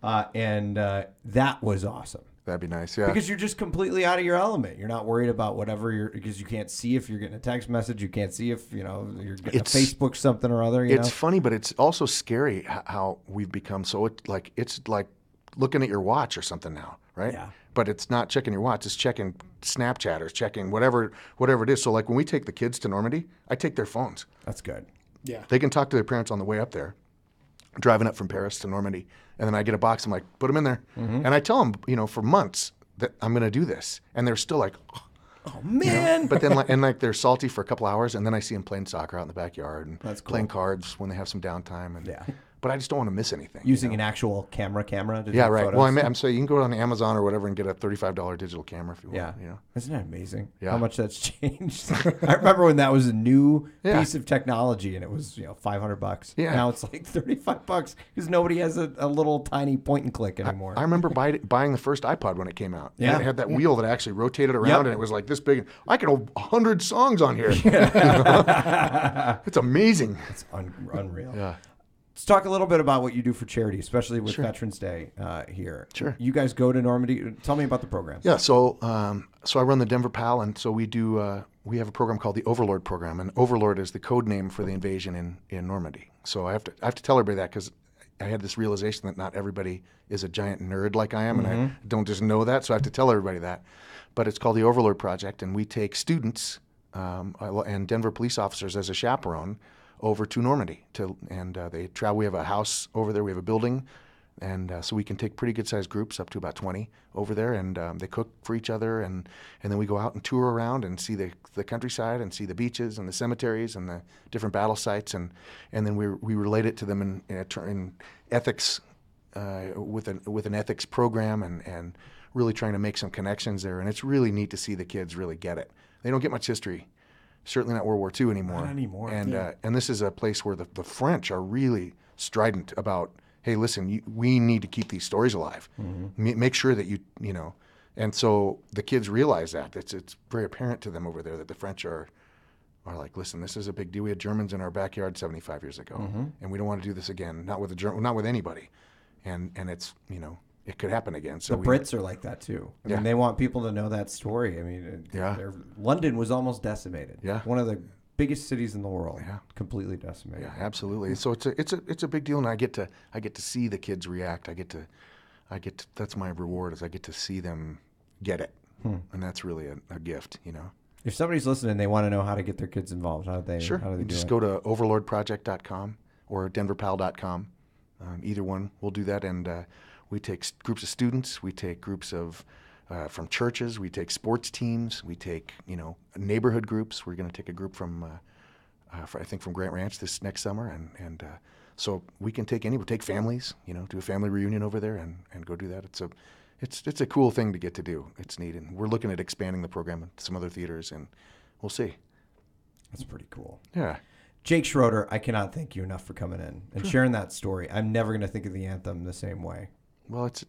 Speaker 2: And that was awesome.
Speaker 8: That'd be nice, yeah.
Speaker 2: Because you're just completely out of your element. You're not worried about because you can't see if you're getting a text message. You can't see if, you're getting a Facebook something or other.
Speaker 8: It's funny, but it's also scary how we've become so, it's like looking at your watch or something now, right?
Speaker 2: Yeah.
Speaker 8: But it's not checking your watch. It's checking Snapchat or checking whatever it is. So, like, when we take the kids to Normandy, I take their phones.
Speaker 2: That's good.
Speaker 7: Yeah.
Speaker 8: They can talk to their parents on the way up there, driving up from Paris to Normandy. And then I get a box. I'm like, put them in there. Mm-hmm. And I tell them, for months that I'm going to do this. And they're still like,
Speaker 2: oh man.
Speaker 8: But then, they're salty for a couple hours. And then I see them playing soccer out in the backyard and playing cards when they have some downtime. And, but I just don't want to miss anything.
Speaker 2: Using an actual camera to take
Speaker 8: right.
Speaker 2: photos.
Speaker 8: Well, I'm saying you can go on Amazon or whatever and get a $35 digital camera if you want.
Speaker 2: Yeah. Isn't that amazing?
Speaker 8: Yeah.
Speaker 2: How much that's changed. I remember when that was a new piece of technology and it was, $500.
Speaker 8: Yeah.
Speaker 2: Now it's like $35 because nobody has a little tiny point and click anymore.
Speaker 8: I remember buying the first iPod when it came out.
Speaker 2: Yeah.
Speaker 8: And it had that wheel that actually rotated around and it was like this big. I could have 100 songs on here. It's amazing.
Speaker 2: It's unreal.
Speaker 8: Yeah.
Speaker 2: Let's talk a little bit about what you do for charity, especially with Veterans Day here.
Speaker 8: Sure.
Speaker 2: You guys go to Normandy. Tell me about the program.
Speaker 8: Yeah. So I run the Denver PAL, and so we do. We have a program called the Overlord program, and Overlord is the code name for the invasion in Normandy. So I have to tell everybody that because I had this realization that not everybody is a giant nerd like I am, and I don't just know that. So I have to tell everybody that. But it's called the Overlord Project, and we take students and Denver police officers as a chaperone over to Normandy they travel. We have a house over there. We have a building, and so we can take pretty good sized groups up to about 20 over there, and they cook for each other, and then we go out and tour around and see the countryside and see the beaches and the cemeteries and the different battle sites, and then we relate it to them in ethics with an ethics program and really trying to make some connections there, and it's really neat to see the kids really get it. They don't get much history. Certainly not World War II anymore.
Speaker 2: Not anymore.
Speaker 8: And this is a place where the French are really strident about, hey, listen, we need to keep these stories alive. Mm-hmm. Make sure that you know. And so the kids realize that. It's very apparent to them over there that the French are like, listen, this is a big deal. We had Germans in our backyard 75 years ago, and we don't want to do this again. Not with anybody. And it's it could happen again. So
Speaker 2: the Brits are like that too. I mean, they want people to know that story. I mean, London was almost decimated.
Speaker 8: Yeah,
Speaker 2: one of the biggest cities in the world.
Speaker 8: Yeah,
Speaker 2: completely decimated.
Speaker 8: Yeah, absolutely. So it's a big deal, and I get to see the kids react. I get to that's my reward is I get to see them get it, and that's really a gift,
Speaker 2: If somebody's listening, they want to know how to get their kids involved. How do they?
Speaker 8: Sure.
Speaker 2: How do they
Speaker 8: just go to overlordproject.com or denverpal.com. Either one will do that, and we take groups of students, we take groups of from churches, we take sports teams, we take neighborhood groups. We're going to take a group from I think from Grant Ranch this next summer, and so we can take families, do a family reunion over there and go do that. It's a cool thing to get to do. It's neat, and we're looking at expanding the program to some other theaters, and we'll see.
Speaker 2: That's pretty cool.
Speaker 8: Yeah.
Speaker 2: Jake Schroeder, I cannot thank you enough for coming in and sharing that story. I'm never going to think of the anthem the same way.
Speaker 8: Well, it's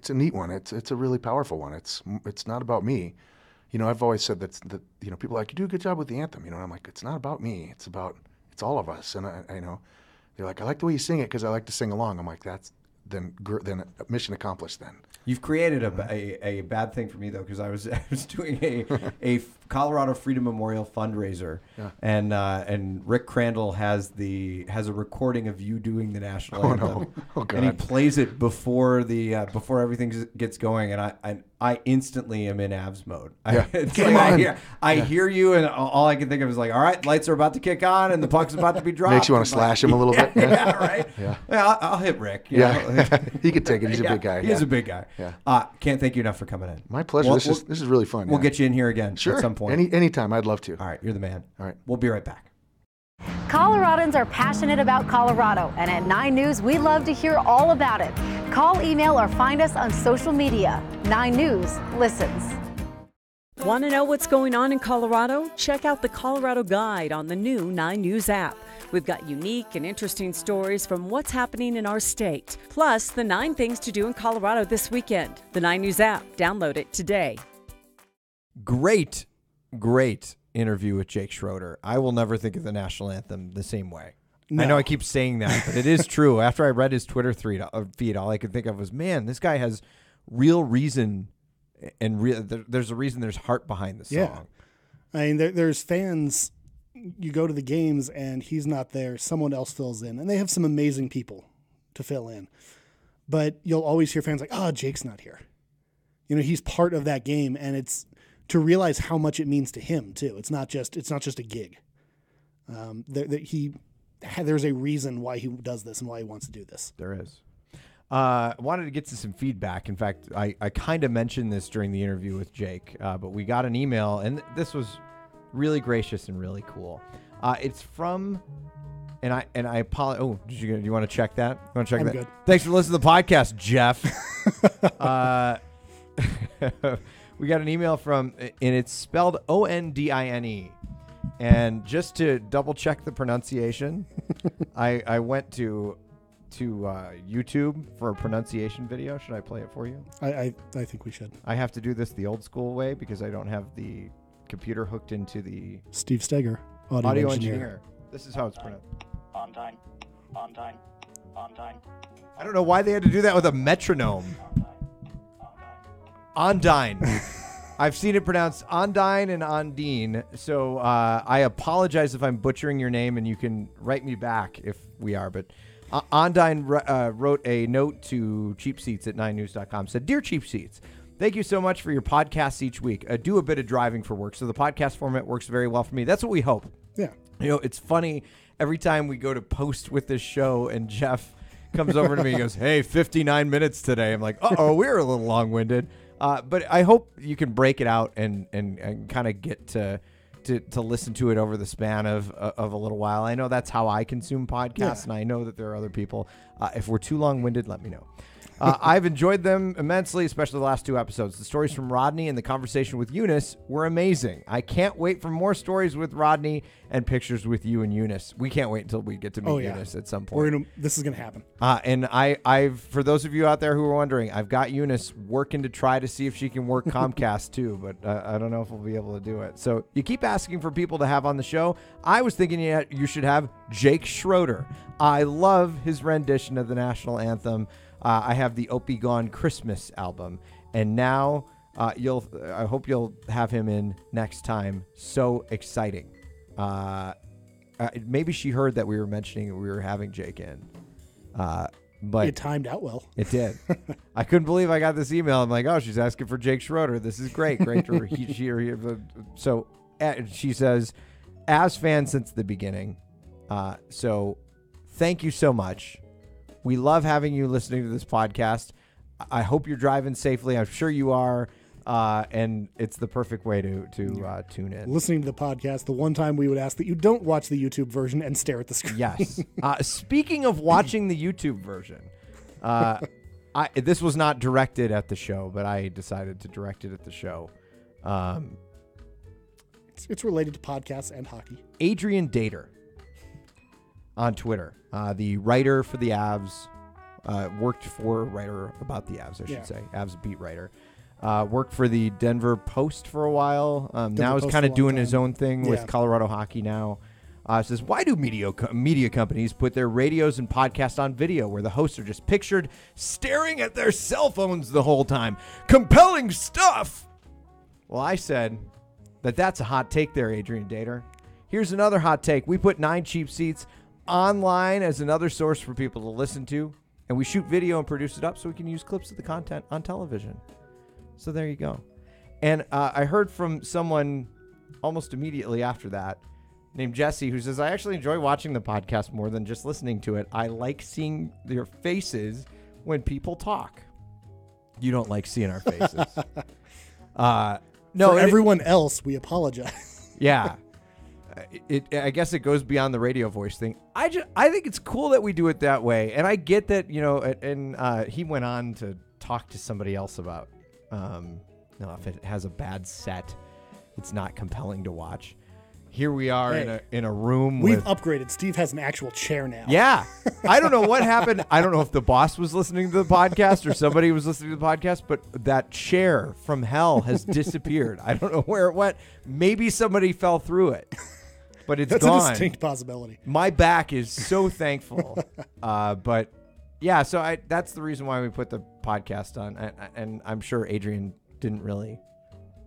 Speaker 8: a neat one. It's a really powerful one. It's not about me. I've always said that people are like, you do a good job with the anthem. And I'm like, it's not about me. It's all of us. And I they're like, I like the way you sing it because I like to sing along. I'm like, that's then mission accomplished then.
Speaker 2: You've created a bad thing for me though, because I was doing a Colorado Freedom Memorial fundraiser, and Rick Crandall has a recording of you doing the national anthem.
Speaker 8: No. Oh God.
Speaker 2: And he plays it before everything gets going, and I instantly am in Avs mode. It's like I hear you, and all I can think of is like, all right, lights are about to kick on, and the puck's about to be dropped.
Speaker 8: Makes you want to slash him a little bit.
Speaker 2: Yeah, right.
Speaker 8: Yeah.
Speaker 2: I'll hit Rick.
Speaker 8: He could take it. He's a big guy.
Speaker 2: He's a big guy.
Speaker 8: Yeah.
Speaker 2: Can't thank you enough for coming in.
Speaker 8: My pleasure. This is really fun.
Speaker 2: We'll get you in here again
Speaker 8: sure.
Speaker 2: at some point.
Speaker 8: Anytime. I'd love to.
Speaker 2: All right, you're the man.
Speaker 8: All right.
Speaker 2: We'll be right back.
Speaker 9: Coloradans are passionate about Colorado, and at 9 News, we love to hear all about it. Call, email, or find us on social media. 9 News listens.
Speaker 10: Want to know what's going on in Colorado? Check out the Colorado Guide on the new 9 News app. We've got unique and interesting stories from what's happening in our state. Plus, the 9 things to do in Colorado this weekend. The 9 News app. Download it today.
Speaker 2: Great interview with Jake Schroeder. I will never think of the national anthem the same way. No. I know I keep saying that, but it is true. After I read his Twitter feed, all I could think of was, man, this guy has real reason, and there's a reason there's heart behind the song.
Speaker 7: Yeah. I mean, there's fans, you go to the games and he's not there, someone else fills in, and they have some amazing people to fill in. But you'll always hear fans like, oh, Jake's not here. You know, he's part of that game, and it's to realize how much it means to him too. It's not just a gig. There's a reason why he does this and why he wants to do this.
Speaker 2: There is. I wanted to get to some feedback. In fact, I kind of mentioned this during the interview with Jake, but we got an email, and this was really gracious and really cool. It's from, and I apologize. Oh, do you want to check that? You want to check that?
Speaker 7: Good.
Speaker 2: Thanks for listening to the podcast, Jeff. We got an email from, and it's spelled Ondine. And just to double check the pronunciation, I went to YouTube for a pronunciation video. Should I play it for you?
Speaker 7: I think we should.
Speaker 2: I have to do this the old school way because I don't have the computer hooked into the
Speaker 7: Steve Steger, audio engineer.
Speaker 2: This is how it's pronounced.
Speaker 5: On time.
Speaker 2: I don't know why they had to do that with a metronome. Ondine. I've seen it pronounced Ondine and Ondine, so I apologize if I'm butchering your name, and you can write me back if we are. But Ondine wrote a note to Cheap Seats at 9news.com, said, Dear Cheap Seats, thank you so much for your podcasts each week. I do a bit of driving for work, so the podcast format works very well for me. That's what we hope.
Speaker 7: Yeah.
Speaker 2: You know, it's funny, every time we go to post with this show and Jeff comes over to me and goes, hey, 59 minutes today. I'm like, uh-oh, we're a little long-winded. But I hope you can break it out and kind of get to listen to it over the span of a little while. I know that's how I consume podcasts, and I know that there are other people. If we're too long-winded, let me know. I've enjoyed them immensely, especially the last 2 episodes. The stories from Rodney and the conversation with Eunice were amazing. I can't wait for more stories with Rodney and pictures with you and Eunice. We can't wait until we get to meet Eunice at some point.
Speaker 7: This is going to happen.
Speaker 2: And I've for those of you out there who are wondering, I've got Eunice working to try to see if she can work Comcast too, but I don't know if we'll be able to do it. So you keep asking for people to have on the show. I was thinking you should have Jake Schroeder. I love his rendition of the national anthem. I have the Opie Gone Christmas album, and now I hope you'll have him in next time. So exciting. Maybe she heard that we were mentioning we were having Jake in. But
Speaker 7: it timed out well.
Speaker 2: It did. I couldn't believe I got this email. I'm like, oh, she's asking for Jake Schroeder. This is great. Great to So she says, as fans since the beginning. So thank you so much. We love having you listening to this podcast. I hope you're driving safely. I'm sure you are. And it's the perfect way to tune in.
Speaker 7: Listening to the podcast, the one time we would ask that you don't watch the YouTube version and stare at the screen.
Speaker 2: Yes. Speaking of watching the YouTube version, this was not directed at the show, but I decided to direct it at the show.
Speaker 7: It's related to podcasts and hockey.
Speaker 2: Adrian Dater on Twitter, the writer for the Avs, worked for a writer about the Avs, I should say, Avs beat writer. Worked for the Denver Post for a while. Now he's kind of doing his own thing with Colorado Hockey now. Says, why do media companies put their radios and podcasts on video where the hosts are just pictured staring at their cell phones the whole time? Compelling stuff! Well, I said, That's a hot take there, Adrian Dater. Here's another hot take. We put 9 Cheap Seats online as another source for people to listen to, and we shoot video and produce it up so we can use clips of the content on television. So there you go. And I heard from someone almost immediately after that named Jesse who says, I actually enjoy watching the podcast more than just listening to it. I like seeing their faces when people talk. You don't like seeing our faces. No,
Speaker 7: for everyone else, we apologize.
Speaker 2: Yeah. I guess it goes beyond the radio voice thing. I think it's cool that we do it that way. And I get that, and he went on to talk to somebody else about, if it has a bad set, it's not compelling to watch. Here we are in a room.
Speaker 7: We've upgraded. Steve has an actual chair now.
Speaker 2: Yeah. I don't know what happened. I don't know if the boss was listening to the podcast or somebody was listening to the podcast, but that chair from hell has disappeared. I don't know where it went. Maybe somebody fell through it, but it's
Speaker 7: That's
Speaker 2: gone.
Speaker 7: a distinct possibility.
Speaker 2: My back is so thankful. But yeah, so that's the reason why we put the podcast on. And I'm sure Adrian didn't really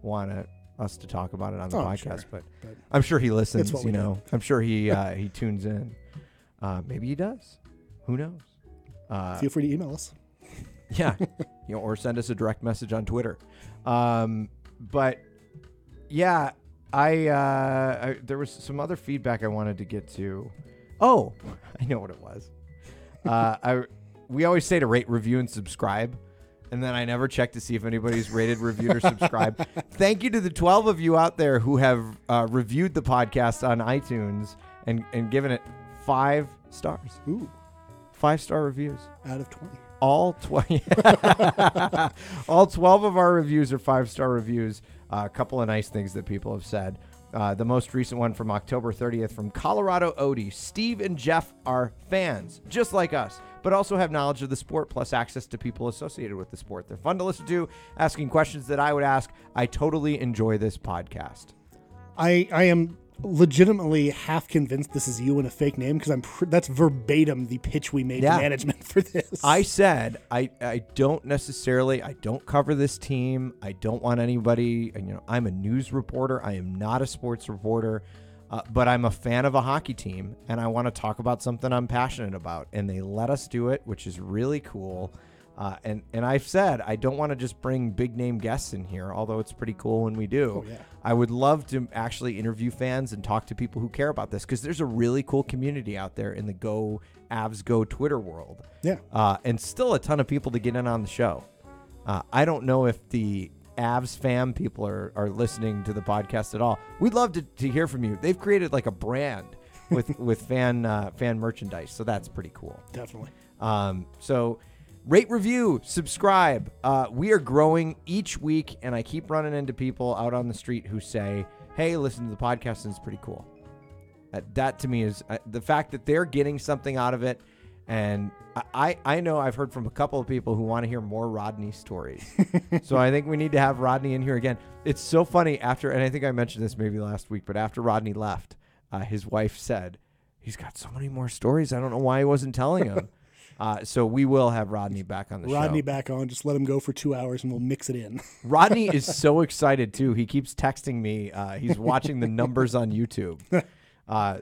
Speaker 2: want us to talk about it on the podcast, but I'm sure he listens, I'm sure he tunes in. Maybe he does. Who knows?
Speaker 7: Feel free to email us.
Speaker 2: Yeah. Or send us a direct message on Twitter. But yeah, I there was some other feedback I wanted to get to. Oh, I know what it was. We always say to rate, review, and subscribe. And then I never check to see if anybody's rated, reviewed, or subscribed. Thank you to the 12 of you out there who have reviewed the podcast on iTunes and given it 5 stars.
Speaker 7: Ooh.
Speaker 2: 5-star reviews.
Speaker 7: Out of 20.
Speaker 2: All 20. All 12 of our reviews are 5-star reviews. A couple of nice things that people have said. The most recent one from October 30th from Colorado Odie. Steve and Jeff are fans, just like us, but also have knowledge of the sport plus access to people associated with the sport. They're fun to listen to, asking questions that I would ask. I totally enjoy this podcast.
Speaker 7: I am legitimately half convinced this is you and a fake name because that's verbatim the pitch we made to management for this.
Speaker 2: I said I don't cover this team. I don't want anybody, I'm a news reporter. I am not a sports reporter, but I'm a fan of a hockey team and I want to talk about something I'm passionate about. And they let us do it, which is really cool. And I've said I don't want to just bring big name guests in here, although it's pretty cool when we do. Oh, yeah. I would love to actually interview fans and talk to people who care about this because there's a really cool community out there in the Go Avs Go Twitter world.
Speaker 7: Yeah.
Speaker 2: And still a ton of people to get in on the show. I don't know if the Avs fam people are listening to the podcast at all. We'd love to hear from you. They've created like a brand with fan merchandise, so that's pretty cool.
Speaker 7: Definitely.
Speaker 2: So rate, review, subscribe. We are growing each week, and I keep running into people out on the street who say, hey, listen to the podcast, and it's pretty cool. That to me is the fact that they're getting something out of it. And I know I've heard from a couple of people who want to hear more Rodney stories. So I think we need to have Rodney in here again. It's so funny and I think I mentioned this maybe last week, but after Rodney left, his wife said, he's got so many more stories. I don't know why he wasn't telling them. So we will have Rodney back on the show.
Speaker 7: Rodney back on. Just let him go for 2 hours and we'll mix it in.
Speaker 2: Rodney is so excited, too. He keeps texting me. He's watching the numbers on YouTube.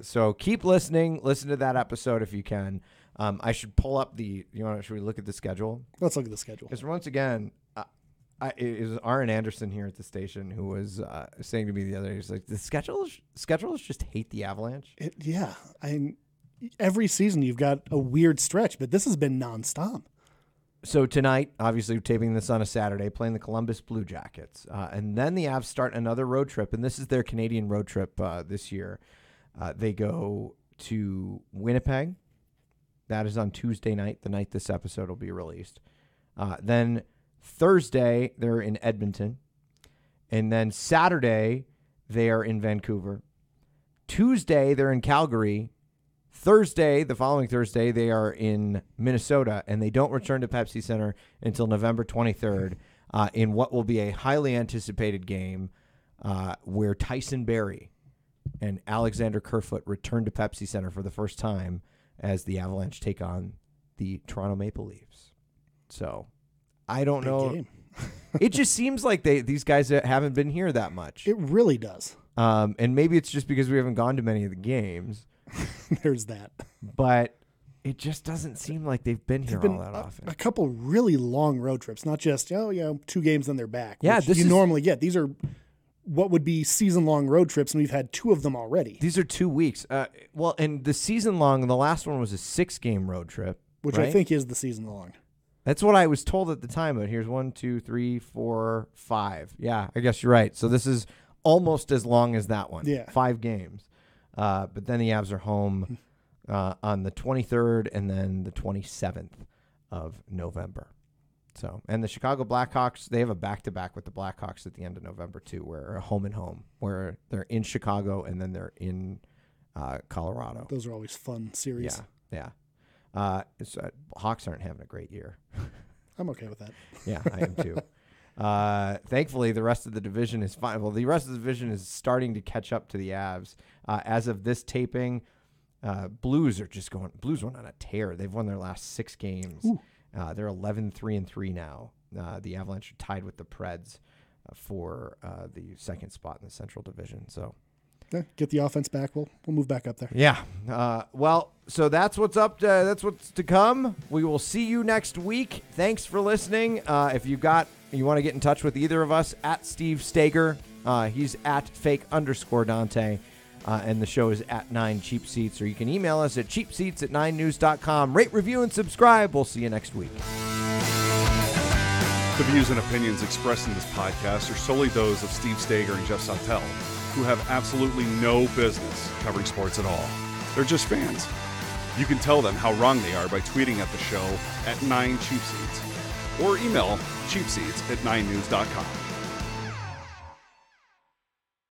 Speaker 2: So keep listening. Listen to that episode if you can. I should pull up should we look at the schedule?
Speaker 7: Let's look at the schedule.
Speaker 2: Because once again, it was Aaron Anderson here at the station who was saying to me the other day, he's like, the schedulers just hate the Avalanche.
Speaker 7: Every season you've got a weird stretch, but this has been nonstop.
Speaker 2: So tonight, obviously, we're taping this on a Saturday, playing the Columbus Blue Jackets. And then the Avs start another road trip, and this is their Canadian road trip this year. They go to Winnipeg. That is on Tuesday night, the night this episode will be released. Then Thursday, they're in Edmonton. And then Saturday, they are in Vancouver. Tuesday, they're in Calgary. Thursday, the following Thursday, they are in Minnesota, and they don't return to Pepsi Center until November 23rd in what will be a highly anticipated game where Tyson Barrie and Alexander Kerfoot return to Pepsi Center for the first time as the Avalanche take on the Toronto Maple Leafs. So I don't know.
Speaker 7: Game.
Speaker 2: It just seems like these guys haven't been here that much.
Speaker 7: It really does.
Speaker 2: And maybe it's just because we haven't gone to many of the games.
Speaker 7: There's that.
Speaker 2: But it just doesn't seem like they've been here all that often.
Speaker 7: A couple really long road trips, not just 2 games then they're back.
Speaker 2: Yeah,
Speaker 7: which you normally get. These are what would be season-long road trips, and we've had 2 of them already.
Speaker 2: These are 2 weeks. And the season-long, the last one was a 6-game road trip.
Speaker 7: Which
Speaker 2: right?
Speaker 7: I think is the season-long.
Speaker 2: That's what I was told at the time, but here's 1, 2, 3, 4, 5. Yeah, I guess you're right. So this is almost as long as that one.
Speaker 7: Yeah.
Speaker 2: 5 games. But then the Avs are home on the 23rd and then the 27th of November. So, and the Chicago Blackhawks, they have a back-to-back with the Blackhawks at the end of November too, where home and home, where they're in Chicago and then they're in Colorado.
Speaker 7: Those are always fun series.
Speaker 2: Yeah. Hawks aren't having a great year.
Speaker 7: I'm okay with that.
Speaker 2: Yeah, I am too. Thankfully, the rest of the division is fine. Well, the rest of the division is starting to catch up to the Avs. As of this taping, Blues went on a tear. They've won their last 6 games. They're 11-3-3 now. The Avalanche are tied with the Preds for the second spot in the Central Division. So,
Speaker 7: get the offense back. We'll move back up there.
Speaker 2: Yeah. So that's what's up. That's what's to come. We will see you next week. Thanks for listening. If you want to get in touch with either of us, at Steve Stager. He's at @fake_Dante. And the show is at 9 Cheap Seats, or you can email us at cheapseats@9news.com. Rate, review, and subscribe. We'll see you next week.
Speaker 6: The views and opinions expressed in this podcast are solely those of Steve Stager and Jeff Sautel, who have absolutely no business covering sports at all. They're just fans. You can tell them how wrong they are by tweeting at the show at 9 Cheap Seats, or email cheapseats@9news.com.